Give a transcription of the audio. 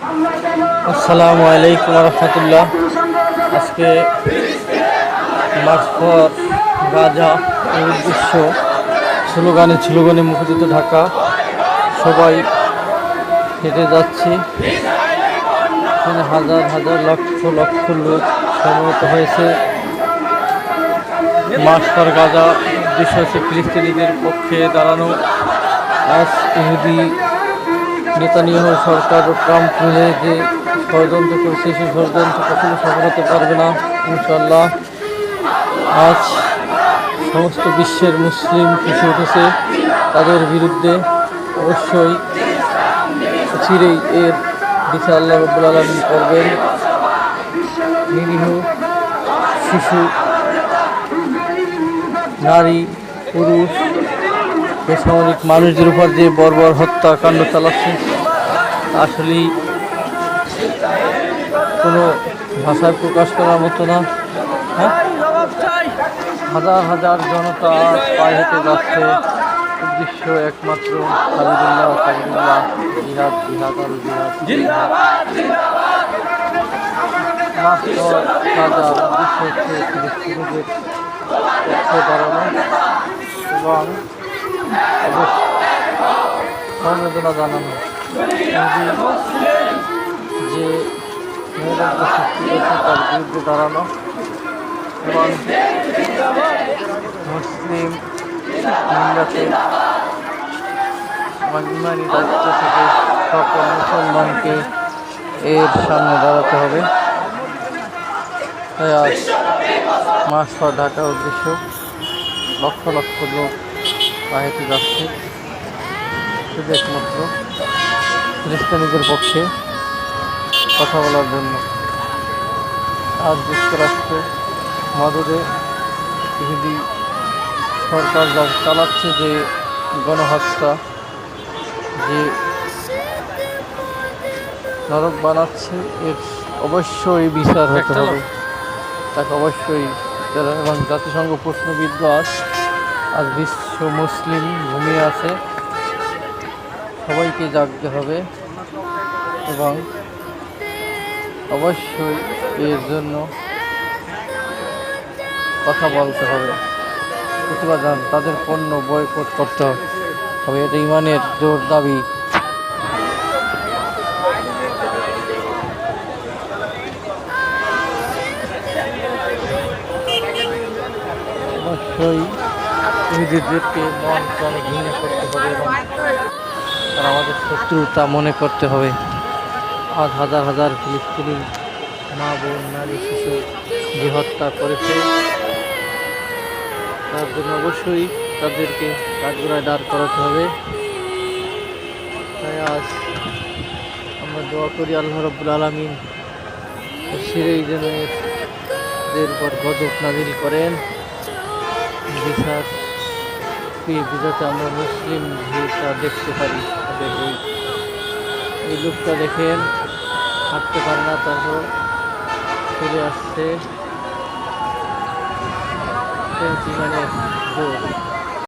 আসসালামু আলাইকুম রহমতুল্লাহ। আজকে মার্চ ফর গাজা এর উদ্দেশ্য স্লোগানে মুখরিত ঢাকা। সবাই হেঁটে যাচ্ছি। এখানে হাজার হাজার লক্ষ লক্ষ লোক সমবেত হয়েছে। মার্চ ফর গাজা উদ্দেশ্য হচ্ছে ফিলিস্তিনিদের পক্ষে দাঁড়ানো। আজ ইহুদি নেতানিয়াহু সরকার ও ট্রাম্প মিলে যে ষড়যন্ত্র করছে, সেই ষড়যন্ত্র কখনো সফল হতে পারবে না ইনশাল্লাহ। আজ সমস্ত বিশ্বের মুসলিম পিছিয়ে উঠেছে তাদের বিরুদ্ধে। অবশ্যই চিরেই এর বিচার আল্লাহ রাব্বুল আলামিন করবেন। নিরীহ শিশু, নারী, পুরুষ, বেসামরিক মানুষদের উপর যে বর্বর হত্যাকাণ্ড চালাচ্ছে আসলেই কোনো ভাষায় প্রকাশ করার মতো না। হ্যাঁ, হাজার হাজার জনতা পায়ে হেঁটে যাচ্ছে। উদ্দেশ্য একমাত্র সাবিরুল্লাহ, জিহাদ, জিহাদ আল জিহাদ। মাত্র হাজার উদ্দেশ্য হচ্ছে ফিলিস্তিনিদের পক্ষে দাঁড়ানো এবং সমবেদনা জানানো। যে মেয়েদের সৃষ্টি করেছে তার বিরুদ্ধে দাঁড়ানো এবং মুসলিম মিল্লাতে ইমানি দায়িত্ব থেকে সকল মুসলমানকে এর সামনে দাঁড়াতে হবে। তাই আজ মার্চ ফর ঢাকার উদ্দেশ্য লক্ষ লক্ষ লোক বাহিরে যাচ্ছে শুধু একমাত্র ফিলিস্তিনিদের পক্ষে কথা বলার জন্য। আজ যুক্তরাষ্ট্র মদদে ইহুদি সরকার যা চালাচ্ছে, যে গণহত্যা, যে নরক বানাচ্ছে, এর অবশ্যই বিচার হতে হবে। তাকে অবশ্যই এবং জাতিসংঘ প্রশ্নবিদ্ধ আজ বিশ্ব মুসলিম ঘুমিয়ে আছে। সবাইকে জাগতে হবে এবং অবশ্যই এর জন্য কথা বলতে হবে, প্রতিবাদ জানান, তাদের পণ্য বয়কট করতে হবে। এটা ইমানের জোর দাবি। অবশ্যই ইহুদিদেরকে মন প্রাণে ঘৃণা করতে হবে এবং তারা আমাদের শত্রুতা মনে করতে হবে। আজ হাজার হাজার ফিলিস্তিনি মা, বোন, নারী, শিশু যে হত্যা করেছে তার জন্য অবশ্যই তাদেরকে কাঠগড়ায় দাঁড় করাতে হবে। তাই আজ আমরা দোয়া করি আল্লাহ রাব্বুল আলামিন অচিরেই যেন এদের উপর গজব নাজিল করেন। বিচার যাতে আমরা মুসলিম ভিউটা দেখতে পারি। তাদের এই লোকটা দেখেন, হাঁটতে পারে না, তারপর চলে আসছে। মানে জোর